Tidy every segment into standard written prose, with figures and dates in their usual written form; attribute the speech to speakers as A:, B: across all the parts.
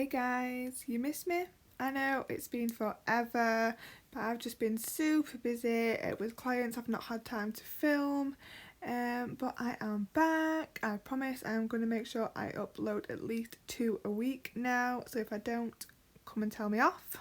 A: Hey guys, you miss me? I know it's been forever, but I've just been super busy with clients. I've not had time to film, but I am back. I promise I'm going to make sure I upload at least 2 a week now, so if I don't, come and tell me off.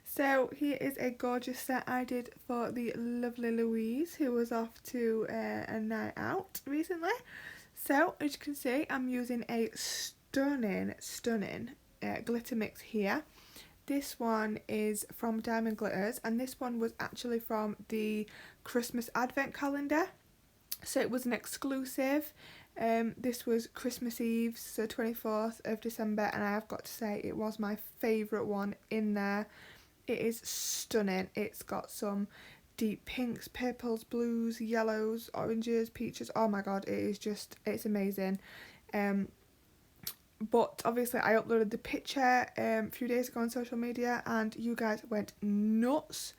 A: So here is a gorgeous set I did for the lovely Louise, who was off to a night out recently. So as you can see, I'm using a stunning glitter mix here. This one is from Diamond Glitters, and this one was actually from the Christmas Advent calendar, so it was an exclusive. This was Christmas Eve, so 24th of December, and I have got to say it was my favourite one in there. It is stunning. It's got some deep pinks, purples, blues, yellows, oranges, peaches. Oh my god, it's amazing. But obviously I uploaded the picture a few days ago on social media, and you guys went nuts,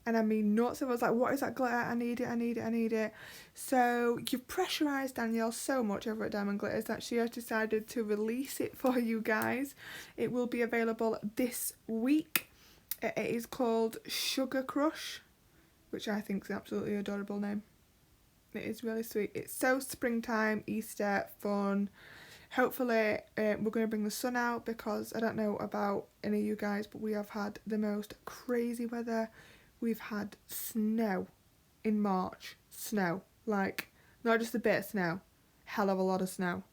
A: and I mean nuts. I was like, what is that glitter? I need it. So you've pressurised Danielle so much over at Diamond Glitters that she has decided to release it for you guys. It will be available this week. It is called Sugar Crush, which I think is an absolutely adorable name. It is really sweet. It's so springtime, Easter, fun. Hopefully we're going to bring the sun out, because I don't know about any of you guys, but we have had the most crazy weather. We've had snow in March. Snow. Like, not just a bit of snow. Hell of a lot of snow.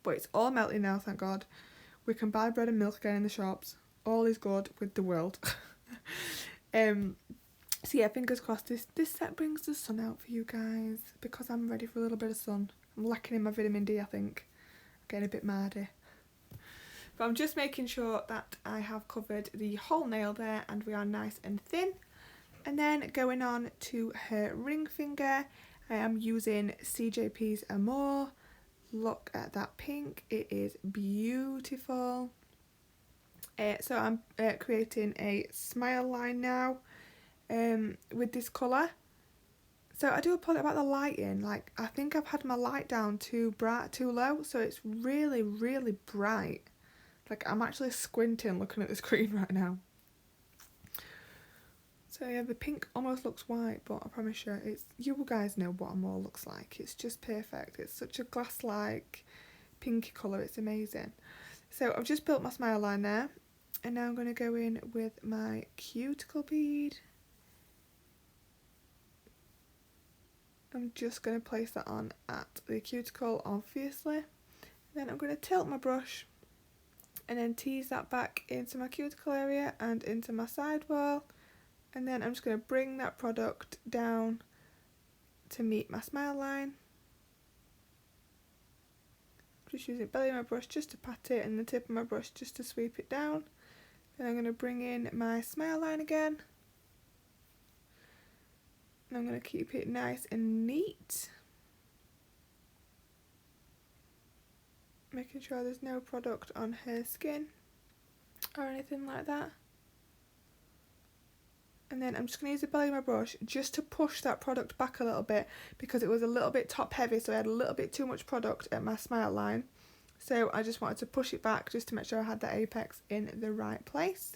A: But it's all melting now, thank God. We can buy bread and milk again in the shops. All is good with the world. So yeah, fingers crossed this set brings the sun out for you guys, because I'm ready for a little bit of sun. I'm lacking in my vitamin D, I think. I'm getting a bit mardy. But I'm just making sure that I have covered the whole nail there, and we are nice and thin. And then going on to her ring finger, I am using CJP's Amour. Look at that pink, it is beautiful. So I'm creating a smile line now with this colour. So I do apologize about the lighting. Like, I think I've had my light down too bright, too low, so it's really, really bright. Like, I'm actually squinting looking at the screen right now. So yeah, the pink almost looks white, but I promise you, you guys know what Amour looks like. It's just perfect. It's such a glass-like pinky colour. It's amazing. So I've just built my smile line there, and now I'm going to go in with my cuticle bead. I'm just going to place that on at the cuticle, obviously. Then I'm going to tilt my brush and then tease that back into my cuticle area and into my sidewall. And then I'm just going to bring that product down to meet my smile line. Just using the belly of my brush just to pat it, and the tip of my brush just to sweep it down. Then I'm going to bring in my smile line again. And I'm going to keep it nice and neat. Making sure there's no product on her skin or anything like that. And then I'm just going to use the belly of my brush just to push that product back a little bit, because it was a little bit top heavy, so I had a little bit too much product at my smile line. So I just wanted to push it back just to make sure I had the apex in the right place.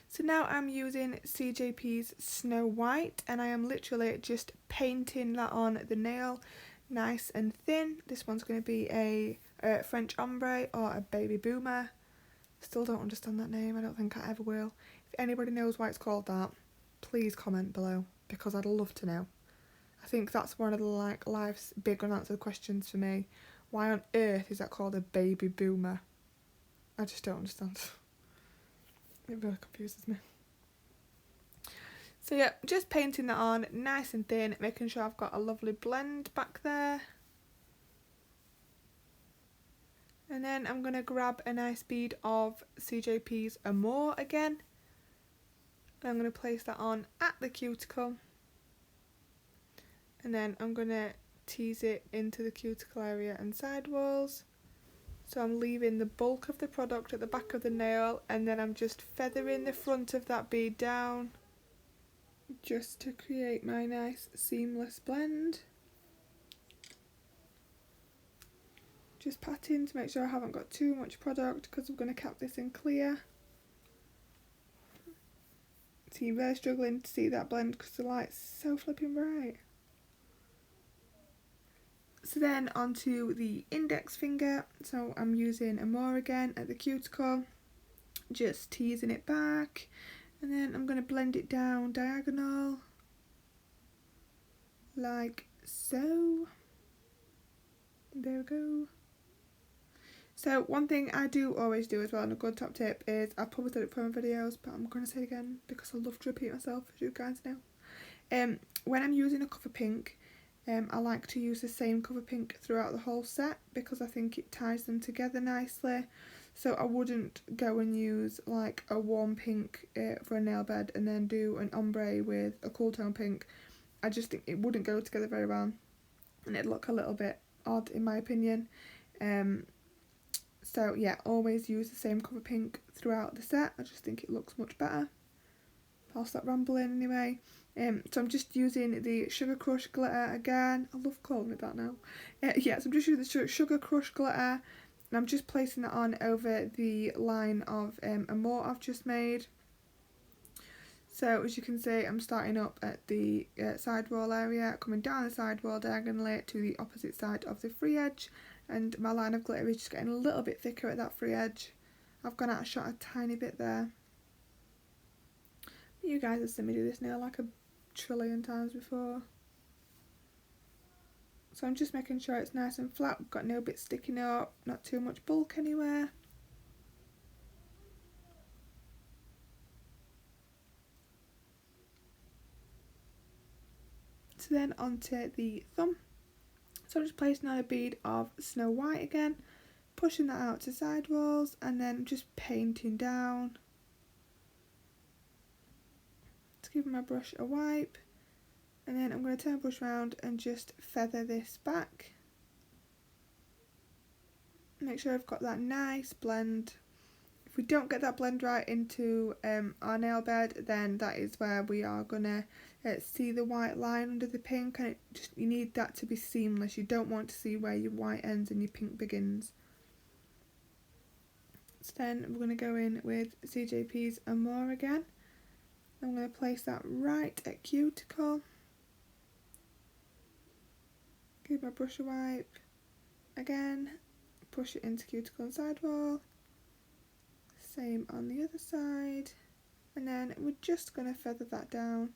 A: So now I'm using CJP's Snow White, and I am literally just painting that on the nail nice and thin. This one's going to be a French Ombré or a Baby Boomer. Still don't understand that name. I don't think I ever will. If anybody knows why it's called that, please comment below, because I'd love to know. I think that's one of the life's big unanswered questions for me. Why on earth is that called a Baby Boomer? I just don't understand. It really confuses me. So yeah, just painting that on nice and thin, making sure I've got a lovely blend back there. And then I'm going to grab a nice bead of CJP's Amour again. And I'm going to place that on at the cuticle. And then I'm going to tease it into the cuticle area and side walls. So I'm leaving the bulk of the product at the back of the nail, and then I'm just feathering the front of that bead down just to create my nice seamless blend. Just patting to make sure I haven't got too much product because I'm going to cap this in clear. So you're really struggling to see that blend because the light's so flipping bright. So then onto the index finger. So I'm using Ombré again at the cuticle, just teasing it back, and then I'm going to blend it down diagonal like so. There we go. So one thing I do always do as well, and a good top tip, is I've probably said it for my videos, but I'm going to say it again because I love to repeat myself, as you guys know. When I'm using a cover pink, I like to use the same cover pink throughout the whole set because I think it ties them together nicely. So I wouldn't go and use like a warm pink for a nail bed and then do an ombre with a cool tone pink. I just think it wouldn't go together very well and it'd look a little bit odd in my opinion. So yeah, always use the same colour pink throughout the set. I just think it looks much better. I'll stop rambling anyway. So I'm just using the Sugar Crush glitter again. I love calling it that now. Yeah, so I'm just using the Sugar Crush glitter and I'm just placing it on over the line of a moat I've just made. So as you can see, I'm starting up at the sidewall area, coming down the sidewall diagonally to the opposite side of the free edge, and my line of glitter is just getting a little bit thicker at that free edge. I've gone out and shot a tiny bit there. You guys have seen me do this nail like a trillion times before. So I'm just making sure it's nice and flat, we've got no bits sticking up, not too much bulk anywhere. So then onto the thumb. So I'm just placing on a bead of Snow White again, pushing that out to side walls and then just painting down. Just giving my brush a wipe and then I'm going to turn the brush around and just feather this back. Make sure I've got that nice blend. If we don't get that blend right into our nail bed, then that is where we are going to see the white line under the pink, and you need that to be seamless. You don't want to see where your white ends and your pink begins. So then we're going to go in with CJP's Amore again. I'm going to place that right at cuticle. Give my brush a wipe. Again, push it into cuticle and sidewall. Same on the other side. And then we're just going to feather that down.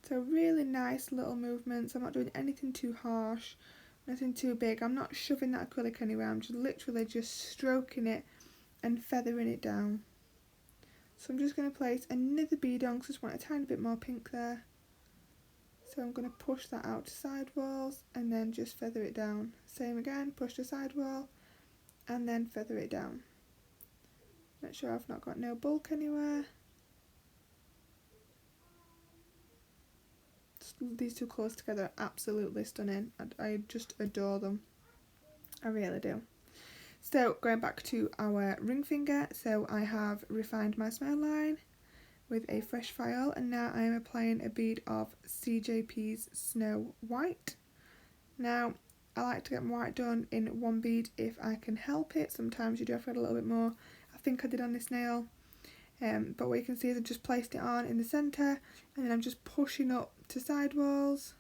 A: So really nice little movements. I'm not doing anything too harsh, nothing too big. I'm not shoving that acrylic anywhere. I'm just literally just stroking it and feathering it down. So I'm just going to place another bead on because I just want a tiny bit more pink there. So I'm going to push that out to side walls and then just feather it down. Same again, push to side wall and then feather it down. Make sure I've not got no bulk anywhere. These two colours together are absolutely stunning. I just adore them. I really do. So going back to our ring finger, so I have refined my smile line with a fresh file and now I am applying a bead of CJP's Snow White. Now I like to get my white done in one bead if I can help it. Sometimes you do have to add a little bit more. I think I did on this nail. But what you can see is I've just placed it on in the centre and then I'm just pushing up to side walls.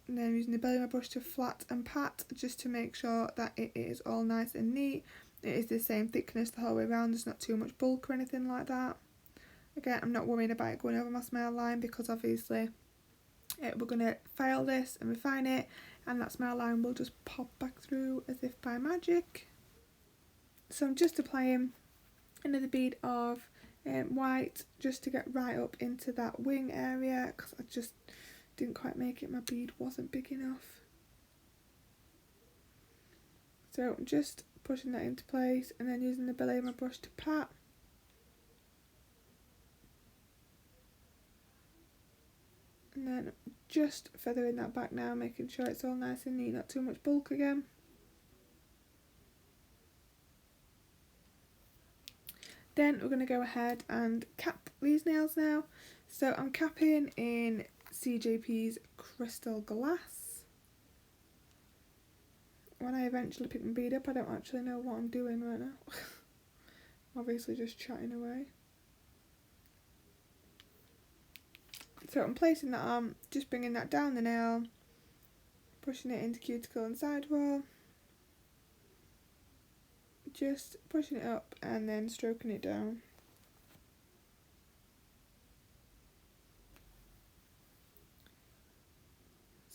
A: And then I'm using the belly of my brush to flat and pat just to make sure that it is all nice and neat. It is the same thickness the whole way around, there's not too much bulk or anything like that. Again, I'm not worrying about it going over my smile line because obviously we're going to file this and refine it and that smile line will just pop back through as if by magic. So I'm just applying another bead of white just to get right up into that wing area because I just didn't quite make it, my bead wasn't big enough. So I'm just pushing that into place and then using the belly of my brush to pat. And then just feathering that back now, making sure it's all nice and neat, not too much bulk again. Then we're going to go ahead and cap these nails now. So I'm capping in CJP's Crystal Glass. when I eventually pick my bead up, I don't actually know what I'm doing right now. Obviously just chatting away. So I'm placing that on, just bringing that down the nail, pushing it into cuticle and sidewall, just pushing it up and then stroking it down.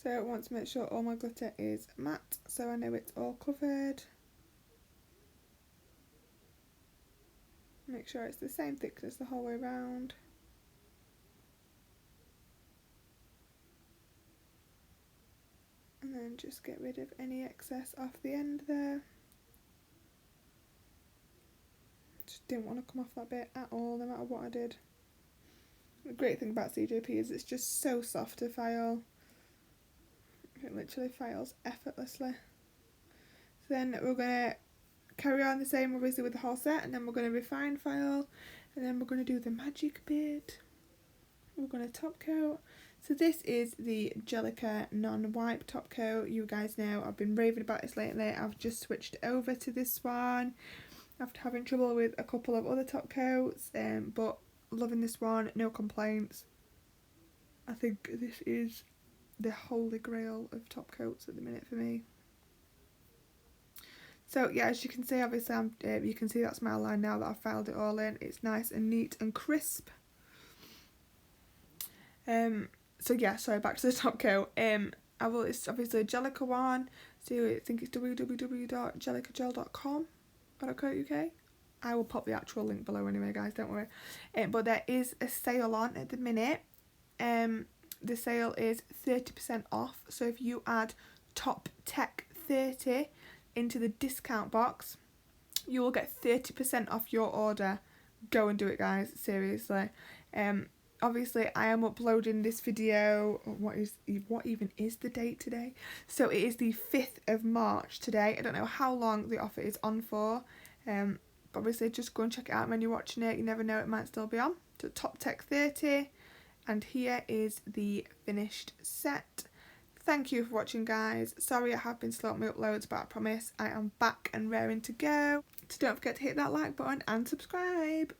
A: So I want to make sure all my glitter is matte, so I know it's all covered. Make sure it's the same thickness the whole way around. And then just get rid of any excess off the end there. Just didn't want to come off that bit at all, no matter what I did. The great thing about CJP is it's just so soft to file. It literally files effortlessly. So then we're going to carry on the same obviously with the whole set, and then we're going to refine file, and then we're going to do the magic bit. We're going to top coat. So this is the Jellica non-wipe top coat. You guys know I've been raving about this lately. I've just switched over to this one after having trouble with a couple of other top coats, but loving this one, no complaints. I think this is the holy grail of top coats at the minute for me. So yeah, as you can see, obviously you can see that smile line now that I've filed it all in. It's nice and neat and crisp. So yeah, sorry, back to the top coat. It's obviously a Jellica one, so I think it's www.jellicagel.com.uk. I will pop the actual link below anyway, guys, don't worry. But there is a sale on at the minute. The sale is 30% off, so if you add Top Tech 30 into the discount box, you will get 30% off your order. Go and do it, guys, seriously. Obviously I am uploading this video, what even is the date today? So it is the 5th of March today. I don't know how long the offer is on for, but obviously just go and check it out when you're watching it. You never know, it might still be on. So Top Tech 30, and here is the finished set. Thank you for watching, guys. Sorry I have been slow at my uploads, but I promise I am back and raring to go. So don't forget to hit that like button and subscribe.